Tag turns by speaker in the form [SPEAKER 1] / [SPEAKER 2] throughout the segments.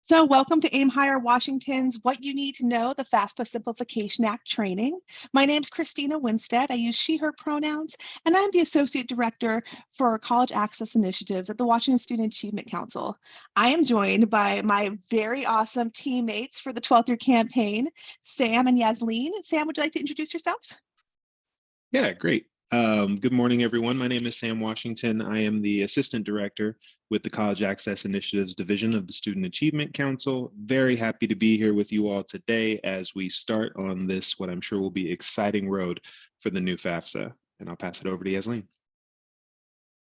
[SPEAKER 1] So welcome to Aim Higher Washington's What You Need to Know, the FAFSA Simplification Act training. My name is Christina Winstead. I use she, her pronouns, and I'm the Associate Director for College Access Initiatives at the Washington Student Achievement Council. I am joined by my very awesome teammates for the 12th year campaign, Sam and Yasleen. Sam, would you like to introduce yourself?
[SPEAKER 2] Yeah, great. Good morning, everyone. My name is Sam Washington. I am the Assistant Director with the College Access Initiatives Division of the Student Achievement Council. Very happy to be here with you all today as we start on this, what I'm sure will be exciting road for the new FAFSA. And I'll pass it over to Yasleen.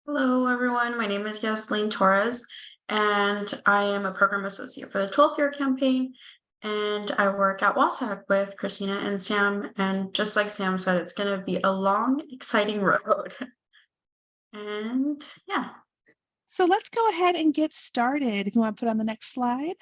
[SPEAKER 3] Hello, everyone. My name is Yasleen Torres, and I am a Program Associate for the 12th year campaign. And I work at WASAC with Christina and Sam. And just like Sam said, it's going to be a long, exciting road. And yeah.
[SPEAKER 1] So let's go ahead and get started. If you want to put on the next slide.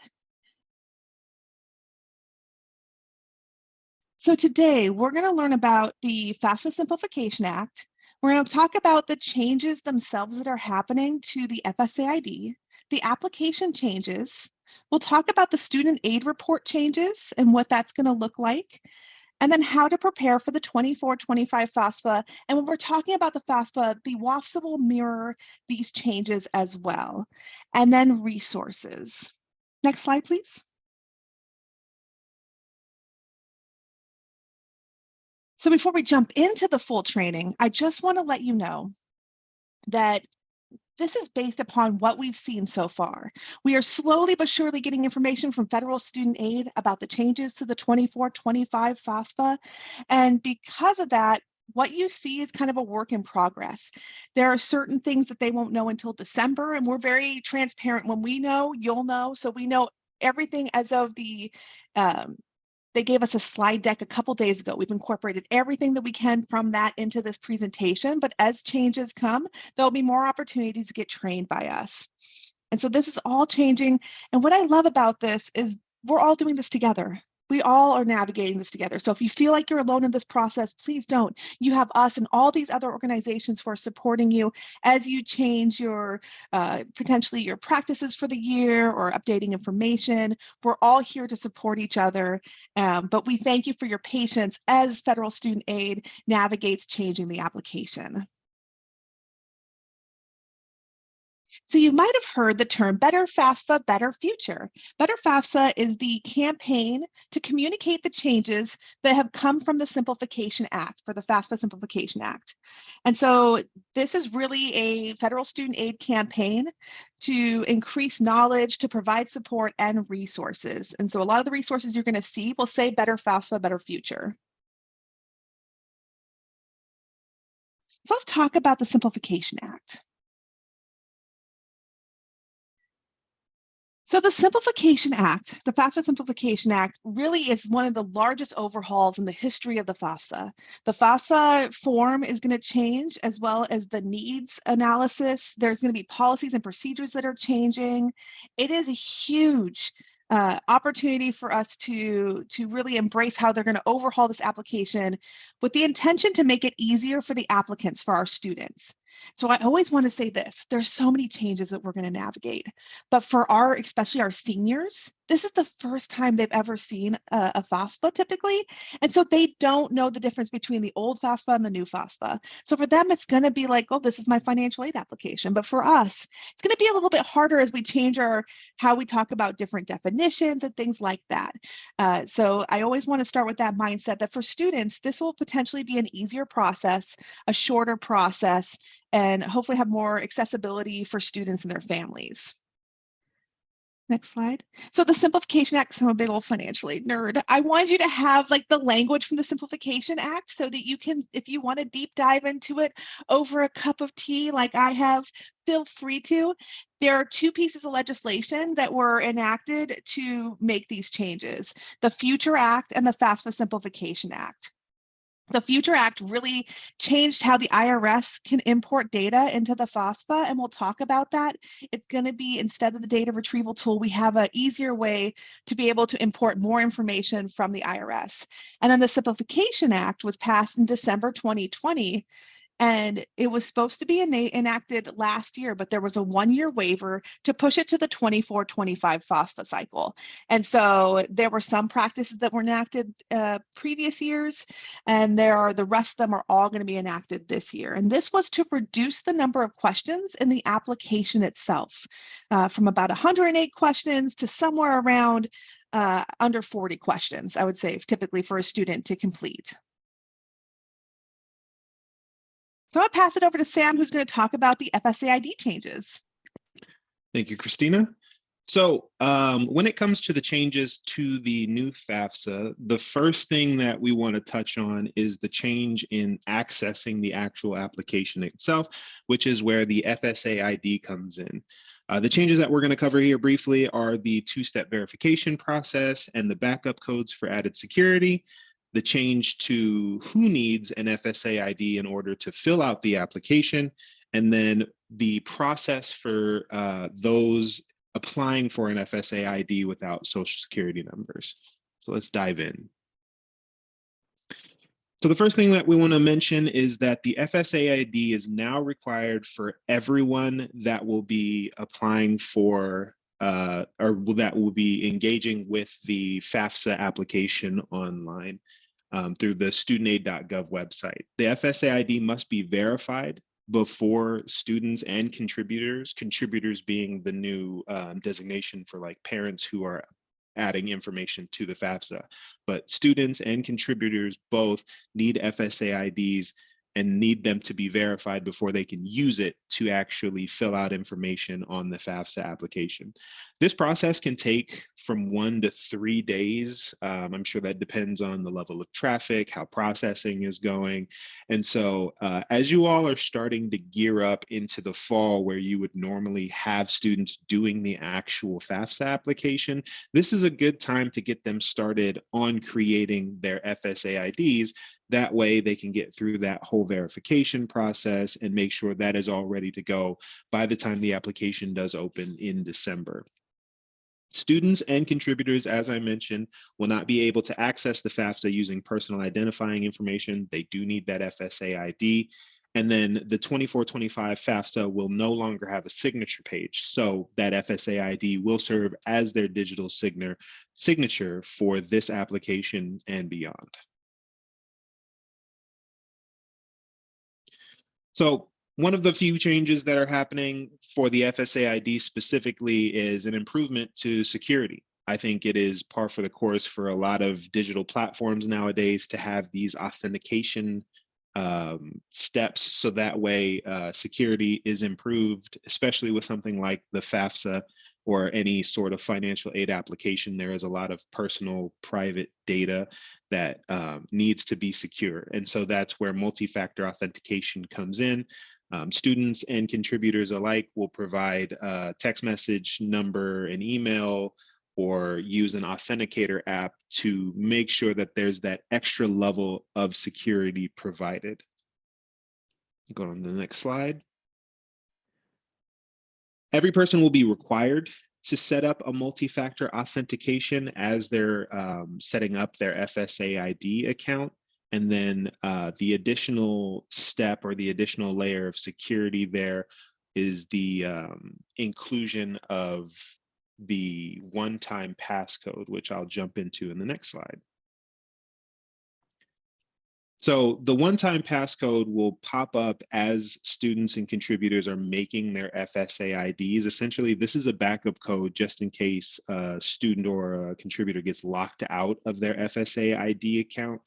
[SPEAKER 1] So today we're going to learn about the FAFSA Simplification Act. We're going to talk about the changes themselves that are happening to the FSA ID, the application changes. We'll talk about the student aid report changes and what that's going to look like, and then how to prepare for the 24-25 FAFSA. And when we're talking about the FAFSA, the WAFSA will mirror these changes as well. And then resources. Next slide, please. So before we jump into the full training, I just want to let you know that this is based upon what we've seen so far. We are slowly but surely getting information from federal student aid about the changes to the 24-25 FAFSA. And because of that, what you see is kind of a work in progress. There are certain things that they won't know until December, and we're very transparent. When we know, you'll know. So we know everything as of the they gave us a slide deck a couple days ago. We've incorporated everything that we can from that into this presentation, but as changes come, there'll be more opportunities to get trained by us. And so this is all changing. And what I love about this is we're all doing this together. We all are navigating this together. So if you feel like you're alone in this process, please don't. You have us and all these other organizations who are supporting you as you change your potentially your practices for the year or updating information. We're all here to support each other. But we thank you for your patience as federal student aid navigates changing the application. So you might have heard the term Better FAFSA, Better Future. Better FAFSA is the campaign to communicate the changes that have come from the Simplification Act, for the FAFSA Simplification Act. And so this is really a federal student aid campaign to increase knowledge, to provide support and resources. And so a lot of the resources you're going to see will say Better FAFSA, Better Future. So let's talk about the Simplification Act. So the Simplification Act, the FAFSA Simplification Act, really is one of the largest overhauls in the history of the FAFSA. The FAFSA form is going to change, as well as the needs analysis. There's going to be policies and procedures that are changing. It is a huge opportunity for us to really embrace how they're going to overhaul this application with the intention to make it easier for the applicants, for our students. So I always want to say this, there's so many changes that we're going to navigate, but for especially our seniors, this is the first time they've ever seen a FAFSA typically. And so they don't know the difference between the old FAFSA and the new FAFSA. So for them, it's going to be like, oh, this is my financial aid application. But for us, it's going to be a little bit harder as we change how we talk about different definitions and things like that. So I always want to start with that mindset that for students, this will potentially be an easier process, a shorter process, and hopefully have more accessibility for students and their families. Next slide. So the Simplification Act, so I'm a big old financial aid nerd. I want you to have like the language from the Simplification Act so that you can, if you want to deep dive into it over a cup of tea like I have, feel free to. There are two pieces of legislation that were enacted to make these changes, the Future Act and the FAFSA Simplification Act. The Future Act really changed how the IRS can import data into the FAFSA, and we'll talk about that. It's going to be, instead of the data retrieval tool, we have an easier way to be able to import more information from the IRS. And then the Simplification Act was passed in December 2020, And it was supposed to be enacted last year, but there was a 1-year waiver to push it to the 24-25 FAFSA cycle. And so there were some practices that were enacted previous years, and the rest of them are all going to be enacted this year. And this was to reduce the number of questions in the application itself from about 108 questions to somewhere around under 40 questions, I would say, typically for a student to complete. So I'll pass it over to Sam, who's going to talk about the FSA ID changes.
[SPEAKER 2] Thank you, Christina. So when it comes to the changes to the new FAFSA, the first thing that we want to touch on is the change in accessing the actual application itself, which is where the FSA ID comes in. The changes that we're going to cover here briefly are the two-step verification process and the backup codes for added security, the change to who needs an FSA ID in order to fill out the application, and then the process for those applying for an FSA ID without social security numbers. So let's dive in. So the first thing that we want to mention is that the FSA ID is now required for everyone that will be applying for or that will be engaging with the FAFSA application online through the studentaid.gov website. The FSA ID must be verified before students and contributors being the new designation for like parents who are adding information to the FAFSA. But students and contributors both need FSA IDs and need them to be verified before they can use it to actually fill out information on the FAFSA application. This process can take from 1 to 3 days. I'm sure that depends on the level of traffic, how processing is going. And so as you all are starting to gear up into the fall where you would normally have students doing the actual FAFSA application, this is a good time to get them started on creating their FSA IDs. That way they can get through that whole verification process and make sure that is all ready to go by the time the application does open in December. Students and contributors, as I mentioned, will not be able to access the FAFSA using personal identifying information. They do need that FSA ID. And then the 24-25 FAFSA will no longer have a signature page. So that FSA ID will serve as their digital signature for this application and beyond. So one of the few changes that are happening for the FSA ID specifically is an improvement to security. I think it is par for the course for a lot of digital platforms nowadays to have these authentication steps, so that way security is improved, especially with something like the FAFSA or any sort of financial aid application. There is a lot of personal private data that needs to be secure. And so that's where multi-factor authentication comes in. Students and contributors alike will provide a text message, number, and email, or use an authenticator app to make sure that there's that extra level of security provided. Go on to the next slide. Every person will be required to set up a multi-factor authentication as they're setting up their FSA ID account. And then the additional step or the additional layer of security there is the inclusion of the one-time passcode, which I'll jump into in the next slide. So the one-time passcode will pop up as students and contributors are making their FSA IDs. Essentially, this is a backup code just in case a student or a contributor gets locked out of their FSA ID account.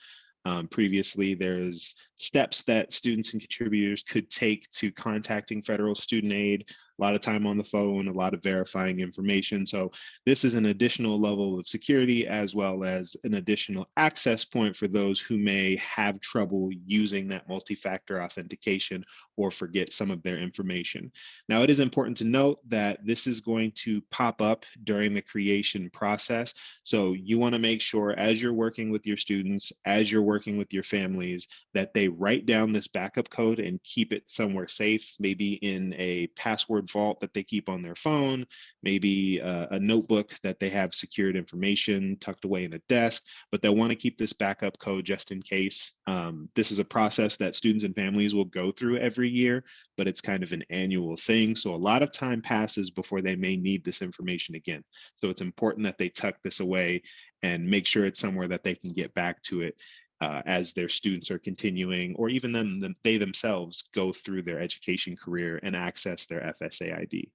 [SPEAKER 2] Previously, there's steps that students and contributors could take to contacting federal student aid, a lot of time on the phone, a lot of verifying information. So this is an additional level of security as well as an additional access point for those who may have trouble using that multi-factor authentication or forget some of their information. Now, it is important to note that this is going to pop up during the creation process. So you want to make sure as you're working with your students, as you're working with your families, that they write down this backup code and keep it somewhere safe, maybe in a password password vault that they keep on their phone, maybe a notebook that they have secured information tucked away in a desk, but they'll want to keep this backup code just in case. This is a process that students and families will go through every year, but it's kind of an annual thing. So a lot of time passes before they may need this information again. So it's important that they tuck this away and make sure it's somewhere that they can get back to it as their students are continuing, or even they themselves go through their education career and access their FSA ID.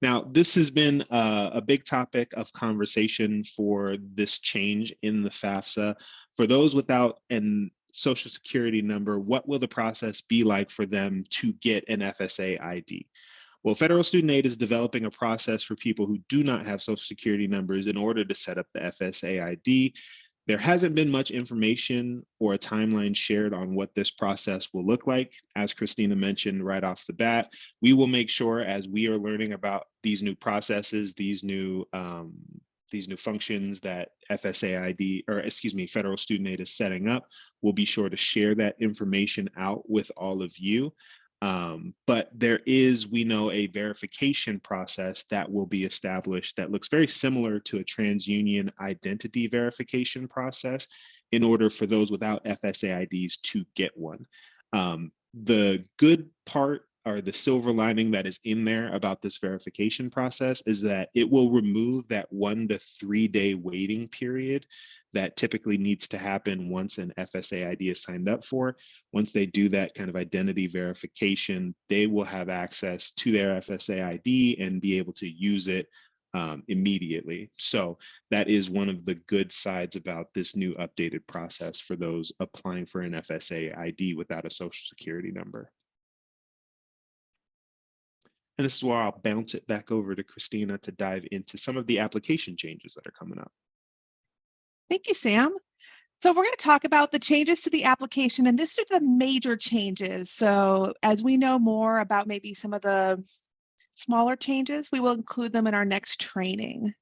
[SPEAKER 2] Now, this has been a big topic of conversation for this change in the FAFSA. For those without an Social Security number, what will the process be like for them to get an FSA ID? Well, Federal Student Aid is developing a process for people who do not have Social Security numbers in order to set up the FSA ID. There hasn't been much information or a timeline shared on what this process will look like. As Christina mentioned right off the bat, we will make sure as we are learning about these new processes, these new functions that FSA ID, or excuse me, Federal Student Aid is setting up, we'll be sure to share that information out with all of you. But there is, we know, a verification process that will be established that looks very similar to a TransUnion identity verification process in order for those without FSA IDs to get one. The good part, or the silver lining that is in there about this verification process, is that it will remove that 1 to 3 day waiting period that typically needs to happen once an FSA ID is signed up for. Once they do that kind of identity verification, they will have access to their FSA ID and be able to use it immediately. So that is one of the good sides about this new updated process for those applying for an FSA ID without a Social Security number. And this is where I'll bounce it back over to Christina to dive into some of the application changes that are coming up.
[SPEAKER 1] Thank you, Sam. So we're going to talk about the changes to the application, and this is the major changes. So as we know more about maybe some of the smaller changes, we will include them in our next training.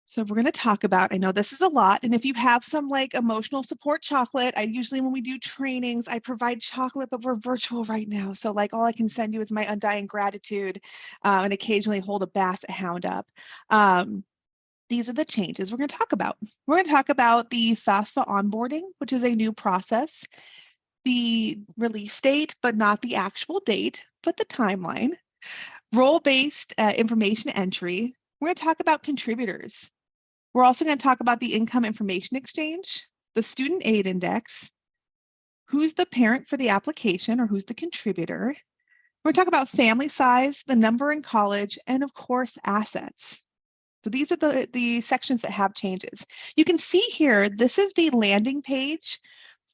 [SPEAKER 1] So we're going to talk about, I know this is a lot, and if you have some like emotional support chocolate, I usually when we do trainings, I provide chocolate, but we're virtual right now. So like all I can send you is my undying gratitude and occasionally hold a basset hound up. These are the changes we're going to talk about. We're going to talk about the FAFSA onboarding, which is a new process, the release date, but not the actual date, but the timeline, role-based information entry. We're going to talk about contributors. We're also going to talk about the income information exchange, the student aid index, who's the parent for the application or who's the contributor. We're going to talk about family size, the number in college, and of course, assets. So these are the sections that have changes. You can see here, this is the landing page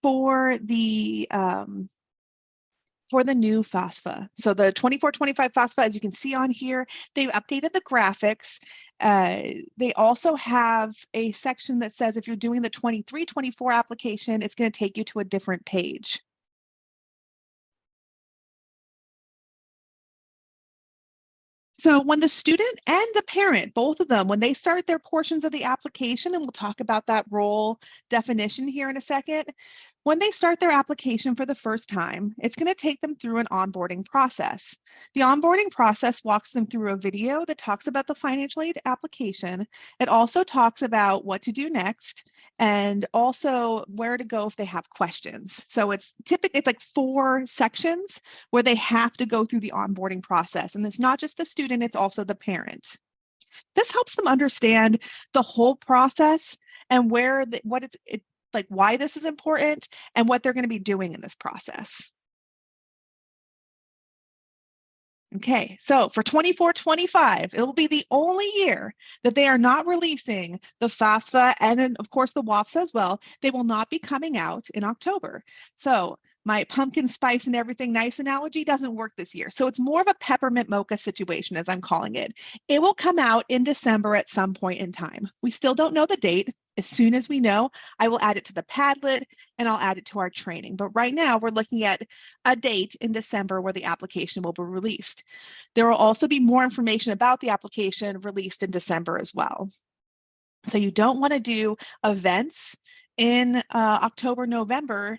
[SPEAKER 1] for the new FAFSA. So the 24-25 FAFSA, as you can see on here, they've updated the graphics. They also have a section that says if you're doing the 23-24 application, it's going to take you to a different page. So when the student and the parent, both of them, when they start their portions of the application, and we'll talk about that role definition here in a second, when they start their application for the first time, it's going to take them through an onboarding process. The onboarding process walks them through a video that talks about the financial aid application. It also talks about what to do next and also where to go if they have questions. So it's typically, it's like 4 sections where they have to go through the onboarding process. And it's not just the student, it's also the parent. This helps them understand the whole process and where like why this is important and what they're going to be doing in this process. Okay, so for 24-25, it will be the only year that they are not releasing the FAFSA and then of course the WAFSA as well. They will not be coming out in October. So my pumpkin spice and everything nice analogy doesn't work this year. So it's more of a peppermint mocha situation, as I'm calling it. It will come out in December at some point in time. We still don't know the date. As soon as we know, I will add it to the Padlet and I'll add it to our training. But right now we're looking at a date in December where the application will be released. There will also be more information about the application released in December as well. So you don't want to do events in October, November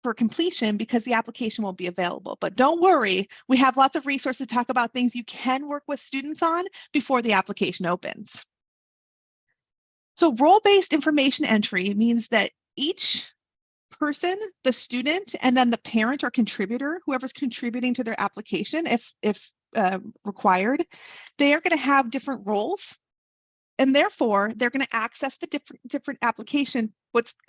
[SPEAKER 1] for completion because the application won't be available. But don't worry, we have lots of resources to talk about things you can work with students on before the application opens. So role-based information entry means that each person, the student, and then the parent or contributor, whoever's contributing to their application, if required, they are going to have different roles. And therefore, they're going to access the different application,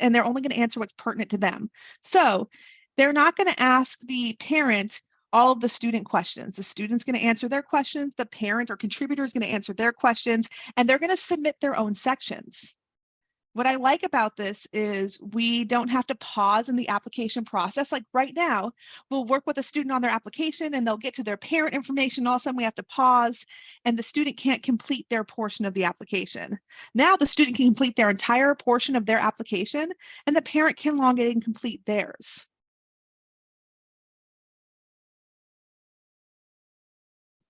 [SPEAKER 1] and they're only going to answer what's pertinent to them. So they're not going to ask the parent all of the student questions. The student's going to answer their questions, the parent or contributor is going to answer their questions, and they're going to submit their own sections. What I like about this is we don't have to pause in the application process. Like right now, we'll work with a student on their application and they'll get to their parent information. All of a sudden we have to pause and the student can't complete their portion of the application. Now the student can complete their entire portion of their application and the parent can log in and complete theirs.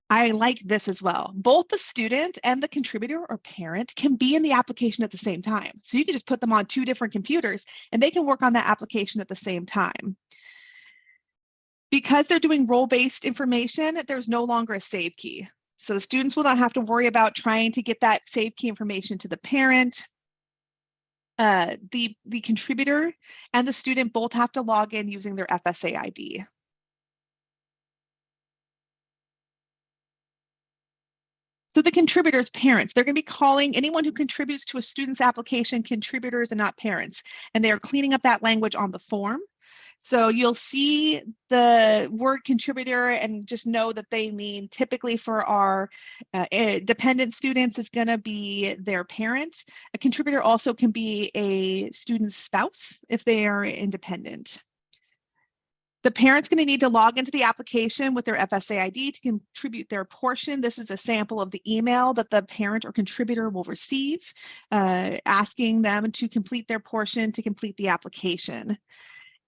[SPEAKER 1] I like this as well. Both the student and the contributor or parent can be in the application at the same time. So you can just put them on 2 different computers and they can work on that application at the same time. Because they're doing role-based information, there's no longer a save key. So the students will not have to worry about trying to get that save key information to the parent. The contributor and the student both have to log in using their FSA ID. So the contributors, parents, they're going to be calling anyone who contributes to a student's application contributors and not parents. And they are cleaning up that language on the form. So you'll see the word contributor and just know that they mean typically for our dependent students is going to be their parent. A contributor also can be a student's spouse if they are independent. The parent's going to need to log into the application with their FSA ID to contribute their portion. This is a sample of the email that the parent or contributor will receive, asking them to complete their portion to complete the application.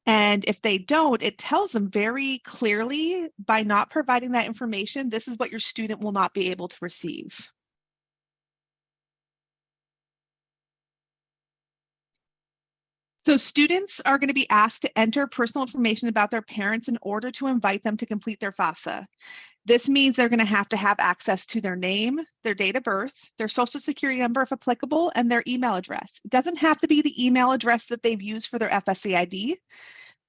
[SPEAKER 1] And if they don't, it tells them very clearly by not providing that information, this is what your student will not be able to receive. So students are going to be asked to enter personal information about their parents in order to invite them to complete their FAFSA. This means they're going to have access to their name, their date of birth, their social security number if applicable, and their email address. It doesn't have to be the email address that they've used for their FSA ID.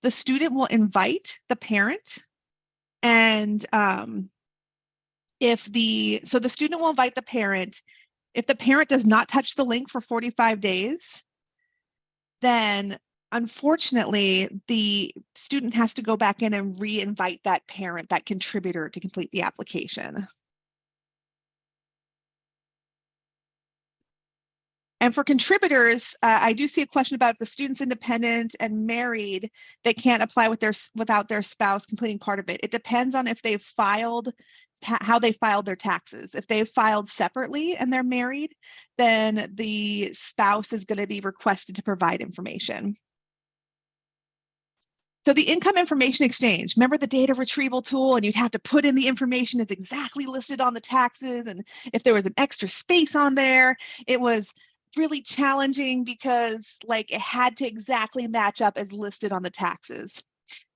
[SPEAKER 1] The student will invite the parent, and so the student will invite the parent. If the parent does not touch the link for 45 days, then unfortunately, the student has to go back in and re-invite that parent, that contributor, to complete the application. And for contributors, I do see a question about if the student's independent and married, they can't apply without their spouse completing part of it. It depends on if they've filed, how they filed their taxes. If they've filed separately and they're married, then the spouse is going to be requested to provide information. So the income information exchange, remember the data retrieval tool, and you'd have to put in the information that's exactly listed on the taxes. And if there was an extra space on there, it was really challenging because it had to exactly match up as listed on the taxes.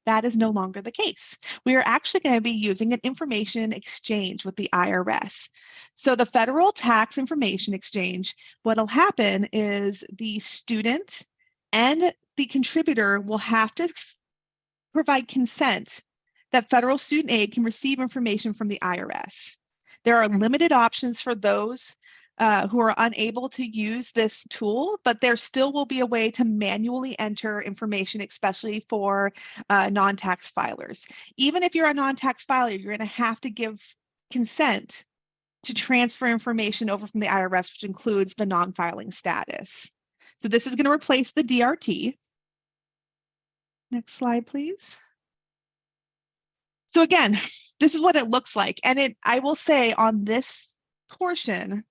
[SPEAKER 1] That is no longer the case. We are actually going to be using an information exchange with the IRS. So the Federal Tax Information Exchange, what'll happen is the student and the contributor will have to provide consent that federal student aid can receive information from the IRS. There are limited options for those who are unable to use this tool, but there still will be a way to manually enter information, especially for non-tax filers. Even if you're a non-tax filer, you're going to have to give consent to transfer information over from the IRS, which includes the non-filing status. So this is going to replace the DRT. Next slide, please. So again, this is what it looks like. And I will say on this portion,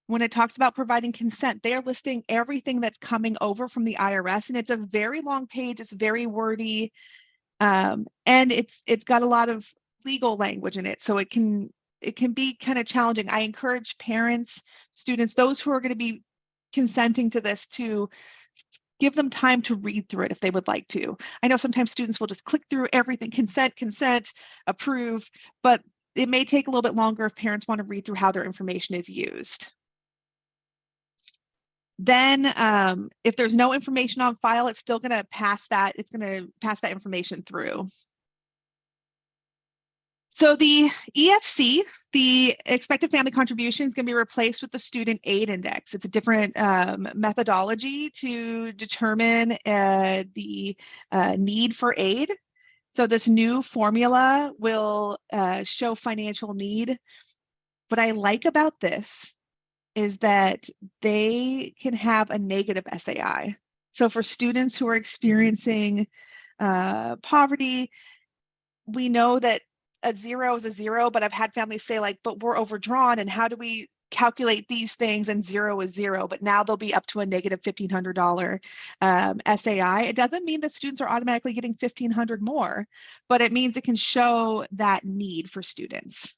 [SPEAKER 1] when it talks about providing consent, they are listing everything that's coming over from the IRS, and it's a very long page. It's very wordy, and it's got a lot of legal language in it, so it can be kind of challenging. I encourage parents, students, those who are going to be consenting to this to Give them time to read through it if they would like to. I know sometimes students will just click through everything, consent, approve, but it may take a little bit longer if parents want to read through how their information is used. Then if there's no information on file, it's still going to pass that. It's going to pass that information through. So the EFC, the expected family contribution, is going to be replaced with the student aid index. It's a different methodology to determine the need for aid. So this new formula will show financial need. What I like about this is that they can have a negative SAI. So for students who are experiencing poverty, we know that a 0 is a 0, but I've had families say like, but we're overdrawn, and how do we calculate these things? And 0 is 0, but now they'll be up to a negative $1,500 SAI. It doesn't mean that students are automatically getting $1,500 more, but it means it can show that need for students.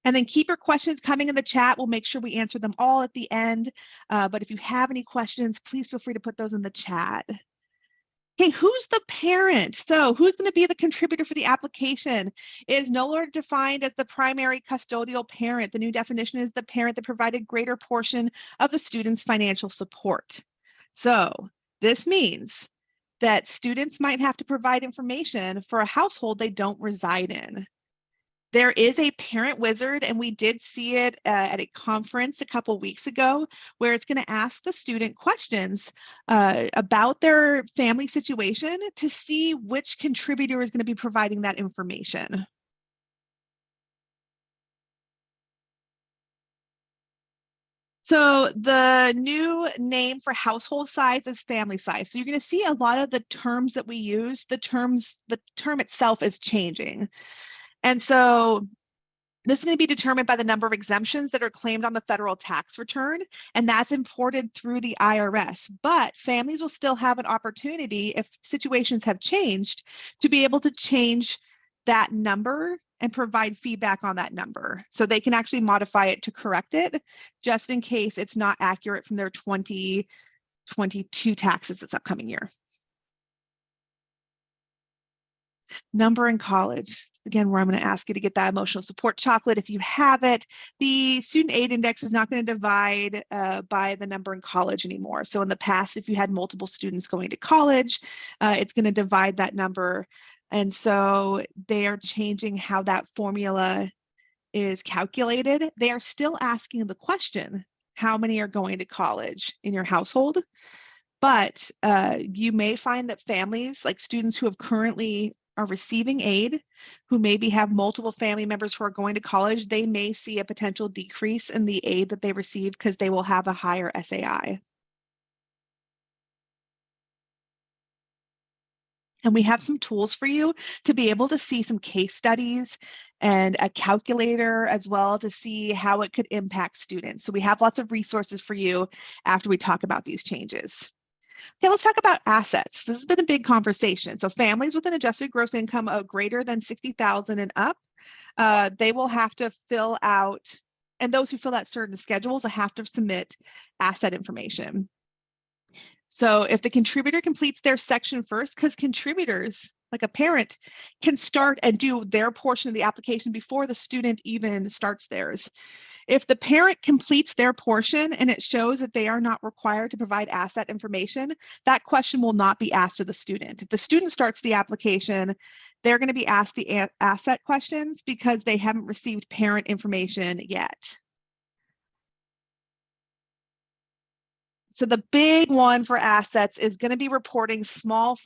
[SPEAKER 1] And then keep your questions coming in the chat. We'll make sure we answer them all at the end. But if you have any questions, please feel free to put those in the chat. Okay, who's the parent? So who's going to be the contributor for the application? It is no longer defined as the primary custodial parent. The new definition is the parent that provided greater portion of the student's financial support. So this means that students might have to provide information for a household they don't reside in. There is a parent wizard, and we did see it at a conference a couple weeks ago, where it's going to ask the student questions about their family situation to see which contributor is going to be providing that information. So the new name for household size is family size. So you're going to see a lot of the terms that we use, the term itself is changing. And so this is going to be determined by the number of exemptions that are claimed on the federal tax return, and that's imported through the IRS. But families will still have an opportunity, if situations have changed, to be able to change that number and provide feedback on that number. So they can actually modify it to correct it, just in case it's not accurate from their 2022 taxes this upcoming year. Number in college. Again, where I'm going to ask you to get that emotional support chocolate if you have it. The student aid index is not going to divide by the number in college anymore. So in the past, if you had multiple students going to college, it's going to divide that number. And so they are changing how that formula is calculated. They are still asking the question, how many are going to college in your household? But you may find that families, like students who have currently are receiving aid, who maybe have multiple family members who are going to college, they may see a potential decrease in the aid that they receive because they will have a higher SAI. And we have some tools for you to be able to see some case studies and a calculator as well to see how it could impact students. So we have lots of resources for you after we talk about these changes. Okay, let's talk about assets. This has been a big conversation. So families with an adjusted gross income of greater than $60,000 and up, they will have to fill out, and those who fill out certain schedules will have to submit asset information. So if the contributor completes their section first, because contributors, like a parent, can start and do their portion of the application before the student even starts theirs. If the parent completes their portion and it shows that they are not required to provide asset information, that question will not be asked of the student. If the student starts the application, they're going to be asked the asset questions because they haven't received parent information yet. So the big one for assets is going to be reporting small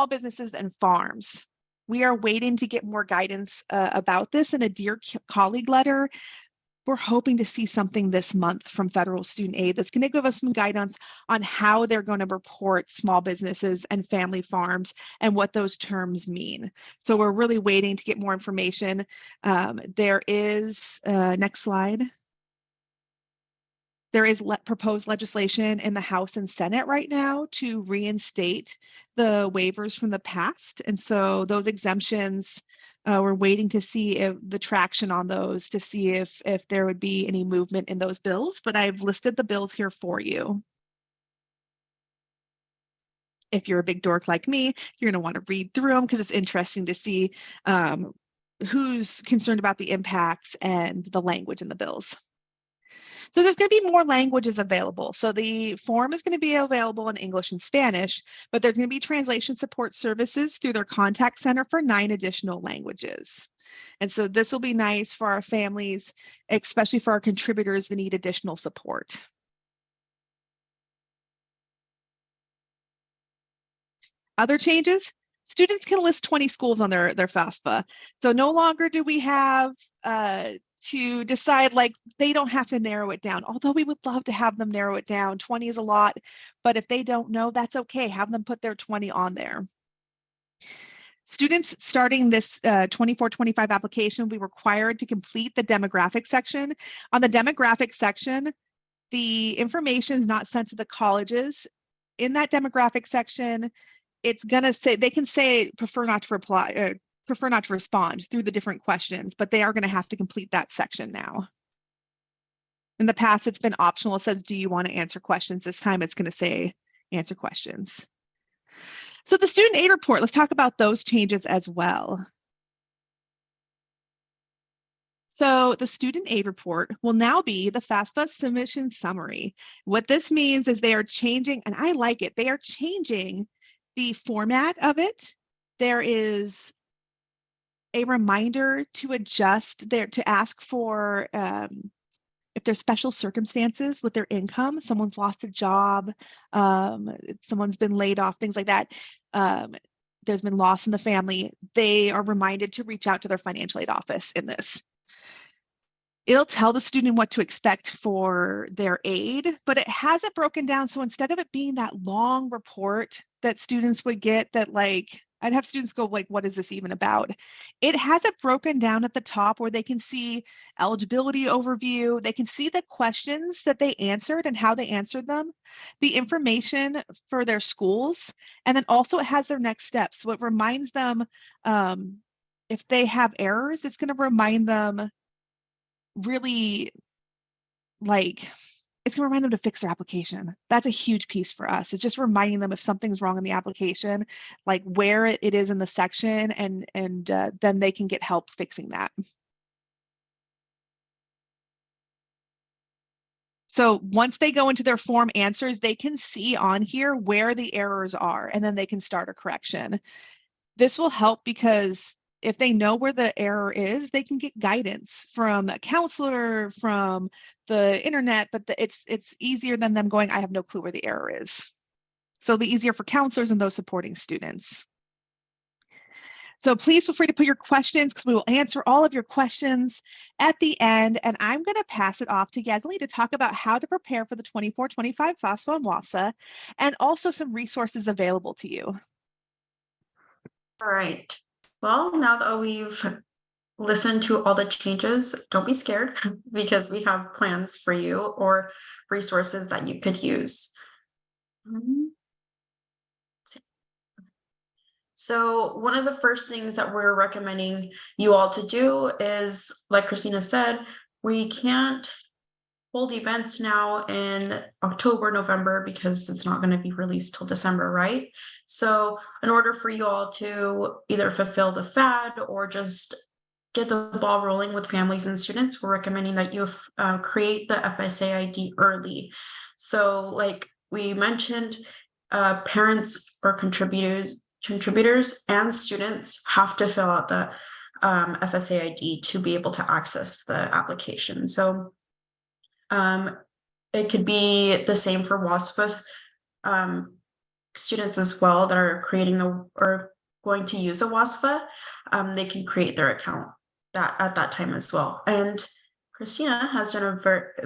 [SPEAKER 1] businesses and farms. We are waiting to get more guidance about this in a Dear Colleague letter. We're hoping to see something this month from federal student aid that's going to give us some guidance on how they're going to report small businesses and family farms and what those terms mean. So we're really waiting to get more information. There is, next slide. There is proposed legislation in the House and Senate right now to reinstate the waivers from the past. And so those exemptions We're waiting to see if the traction on those to see if there would be any movement in those bills, but I've listed the bills here for you. If you're a big dork like me, you're going to want to read through them because it's interesting to see who's concerned about the impacts and the language in the bills. So there's going to be more languages available. So the form is going to be available in English and Spanish, but there's going to be translation support services through their contact center for 9 additional languages. And so this will be nice for our families, especially for our contributors that need additional support. Other changes, students can list 20 schools on their FAFSA. So no longer do we have to decide, like, they don't have to narrow it down, although we would love to have them narrow it down. 20 is a lot, but if they don't know, that's okay. Have them put their 20 on there. Students starting this 24-25 application will be required to complete the demographic section. On the demographic section, the information is not sent to the colleges. In that demographic section, it's gonna say, they can say prefer not to reply, prefer not to respond through the different questions, but they are gonna have to complete that section now. In the past, it's been optional. It says, do you want to answer questions? This time it's gonna say answer questions. So the student aid report, let's talk about those changes as well. So the student aid report will now be the FAFSA submission summary. What this means is they are changing, and I like it, they are changing the format of it. There is a reminder to adjust there, to ask for if there's special circumstances with their income, someone's lost a job, someone's been laid off, things like that. There's been loss in the family. They are reminded to reach out to their financial aid office in this. It'll tell the student what to expect for their aid, but it has it broken down. So instead of it being that long report that students would get that, like, I'd have students go like, what is this even about? It has it broken down at the top where they can see eligibility overview. They can see the questions that they answered and how they answered them, the information for their schools, and then also it has their next steps. So it reminds them if they have errors, it's going to remind them really, like, it's going to remind them to fix their application. That's a huge piece for us. It's just reminding them if something's wrong in the application, like where it is in the section, and then they can get help fixing that. So once they go into their form answers, they can see on here where the errors are, and then they can start a correction. This will help because if they know where the error is, they can get guidance from a counselor, from the internet, but it's easier than them going, I have no clue where the error is. So it'll be easier for counselors and those supporting students. So please feel free to put your questions because we will answer all of your questions at the end. And I'm going to pass it off to Yasmin to talk about how to prepare for the 24-25 FAFSA and WAFSA, and also some resources available to you.
[SPEAKER 3] All right. Well, now that we've listened to all the changes, don't be scared because we have plans for you or resources that you could use. So one of the first things that we're recommending you all to do is, like Christina said, we can't hold events now in October, November, because it's not going to be released till December, right? So in order for you all to either fulfill the FAD or just get the ball rolling with families and students, we're recommending that you create the FSA ID early. So like we mentioned, parents or contributors and students have to fill out the FSA ID to be able to access the application. So it could be the same for WASFA students as well that are creating or going to use the WASFA. They can create their account at that time as well. And Christina has done a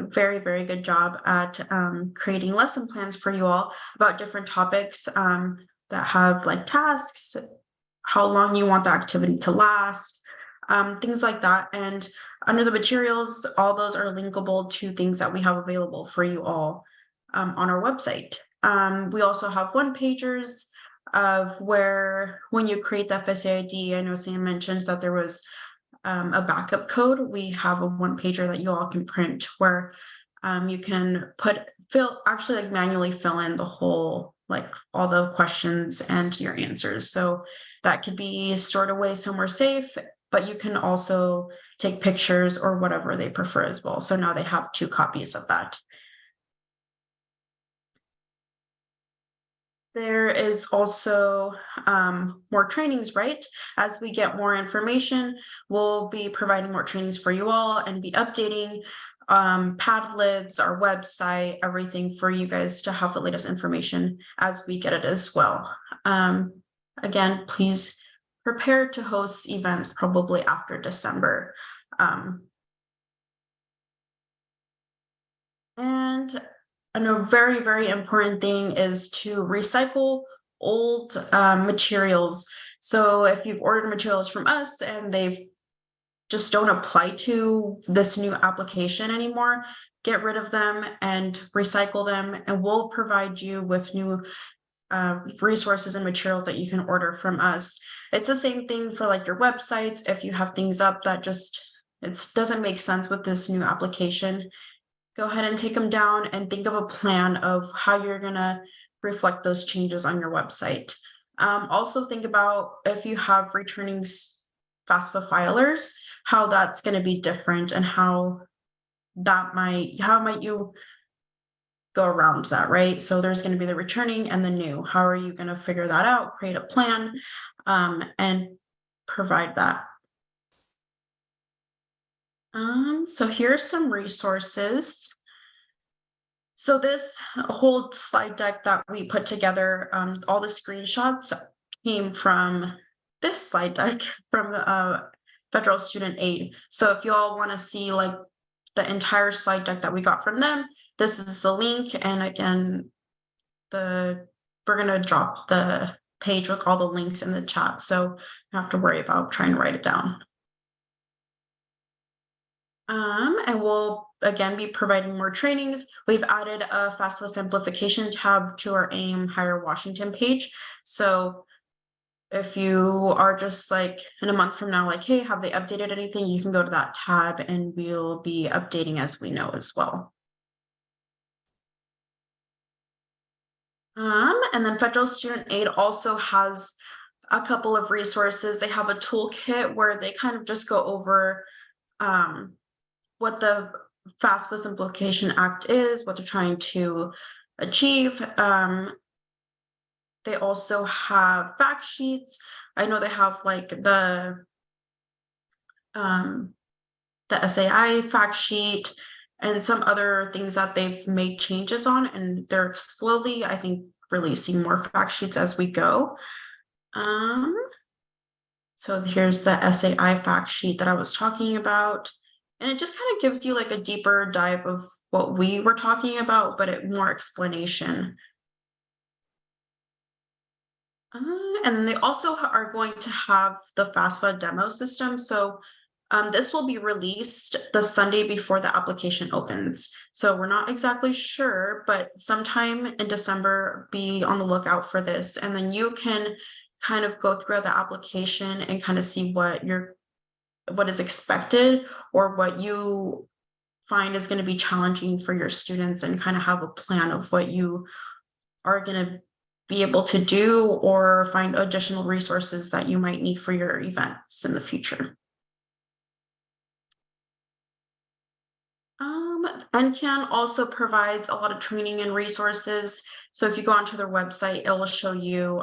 [SPEAKER 3] very, very good job at creating lesson plans for you all about different topics that have like tasks, how long you want the activity to last, things like that. And under the materials, all those are linkable to things that we have available for you all on our website. We also have one-pagers of where when you create the FSA ID, I know Sam mentioned that there was a backup code. We have a one-pager that you all can print where you can actually manually fill in the whole, like all the questions and your answers. So that could be stored away somewhere safe, but you can also take pictures or whatever they prefer as well. So now they have 2 copies of that. There is also more trainings, right? As we get more information, we'll be providing more trainings for you all and be updating Padlets, our website, everything for you guys to have the latest information as we get it as well. Again, please prepare to host events probably after December. And a very, very important thing is to recycle old materials. So if you've ordered materials from us and they've just don't apply to this new application anymore, get rid of them and recycle them, and we'll provide you with new resources and materials that you can order from us. It's the same thing for like your websites. If you have things up that it doesn't make sense with this new application, go ahead and take them down and think of a plan of how you're gonna reflect those changes on your website. Also think about if you have returning FAFSA filers, how that's going to be different and how might you go around that, right? So there's going to be the returning and the new. How are you going to figure that out, create a plan, and provide that? So here's some resources. So this whole slide deck that we put together, all the screenshots came from this slide deck from the Federal Student Aid. So if you all want to see like the entire slide deck that we got from them, this is the link. And again, we're going to drop the page with all the links in the chat. So you don't have to worry about trying to write it down. And we'll again be providing more trainings. We've added a FAFSA Simplification tab to our AIM Higher Washington page. So if you are just like in a month from now, like, hey, have they updated anything? You can go to that tab and we'll be updating as we know as well. And then Federal Student Aid also has a couple of resources. They have a toolkit where they kind of just go over what the FAFSA Simplification Act is, what they're trying to achieve. They also have fact sheets. I know they have like the SAI fact sheet and some other things that they've made changes on, and they're slowly, I think, releasing more fact sheets as we go. So here's the SAI fact sheet that I was talking about. And it just kind of gives you like a deeper dive of what we were talking about, but more explanation. And then they also are going to have the FAFSA demo system. So this will be released the Sunday before the application opens. So we're not exactly sure, but sometime in December, be on the lookout for this. And then you can kind of go through the application and kind of see what is expected or what you find is going to be challenging for your students, and kind of have a plan of what you are going to be able to do or find additional resources that you might need for your events in the future. NCAN also provides a lot of training and resources. So if you go onto their website, it will show you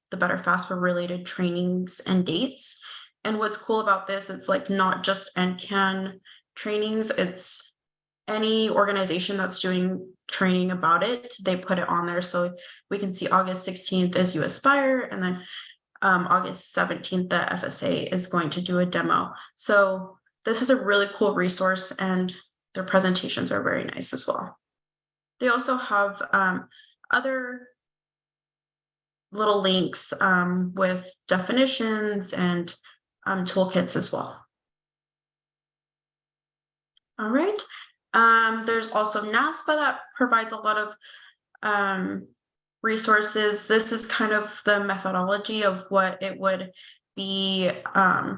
[SPEAKER 3] the Better FAFSA related trainings and dates. And what's cool about this, it's like not just NCAN trainings, it's any organization that's doing training about it, they put it on there. So we can see August 16th is You Aspire, and then August 17th, the FSA is going to do a demo. So this is a really cool resource, and their presentations are very nice as well. They also have other little links with definitions and toolkits as well. All right. There's also NASPA that provides a lot of resources. This is kind of the methodology of what it would be, kind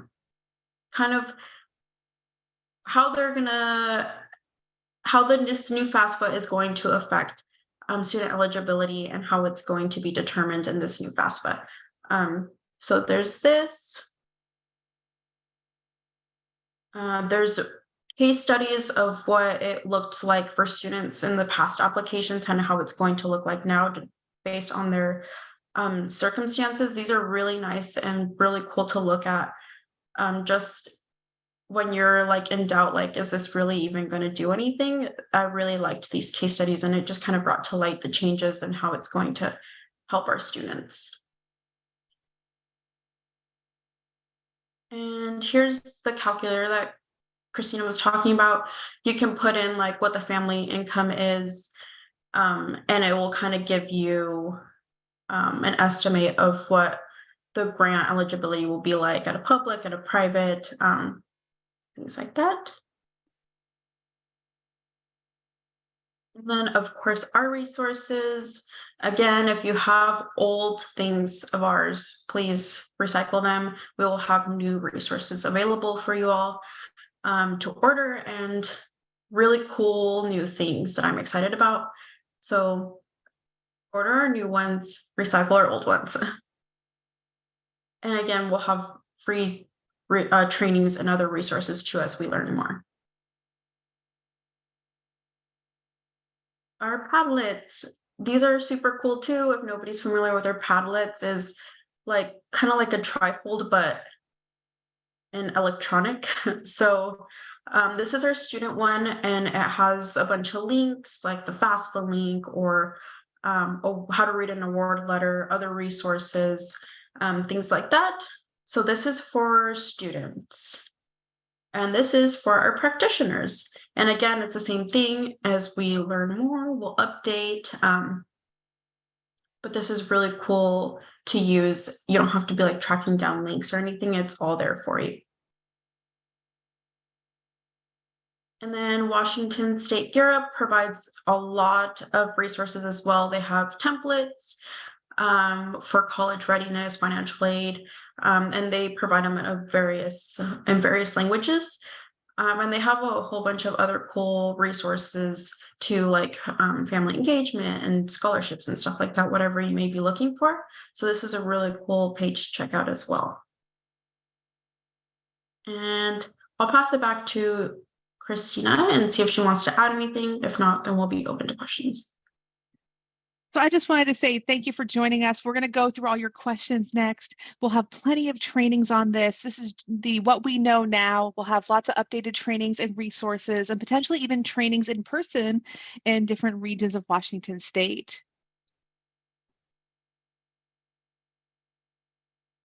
[SPEAKER 3] of how this new FAFSA is going to affect student eligibility and how it's going to be determined in this new FAFSA. So there's this. There's case studies of what it looked like for students in the past applications, kind of how it's going to look like now based on their circumstances. These are really nice and really cool to look at, just when you're like in doubt, like, is this really even going to do anything? I really liked these case studies, and it just kind of brought to light the changes and how it's going to help our students. And here's the calculator that Christina was talking about. You can put in like what the family income is, and it will kind of give you an estimate of what the grant eligibility will be like at a public, at a private, things like that. And then, of course, our resources. Again, if you have old things of ours, please recycle them. We will have new resources available for you all to order, and really cool new things that I'm excited about. So order our new ones, recycle our old ones. And again, we'll have free trainings and other resources too as we learn more. Our Padlets, these are super cool too. If nobody's familiar with our Padlets, is like kind of like a trifold, but in electronic. So this is our student one, and it has a bunch of links like the FAFSA link, or how to read an award letter, other resources, things like that. So this is for students, and this is for our practitioners. And again, it's the same thing. As we learn more, we'll update. But this is really cool to use. You don't have to be like tracking down links or anything. It's all there for you. And then Washington State Gear Up provides a lot of resources as well. They have templates for college readiness, financial aid, and they provide them in various languages. And they have a whole bunch of other cool resources to, like family engagement and scholarships and stuff like that, whatever you may be looking for. So this is a really cool page to check out as well. And I'll pass it back to Christina and see if she wants to add anything. If not, then we'll be open to questions.
[SPEAKER 1] So I just wanted to say thank you for joining us. We're going to go through all your questions next. We'll have plenty of trainings on this. This is what we know now. We'll have lots of updated trainings and resources, and potentially even trainings in person in different regions of Washington State.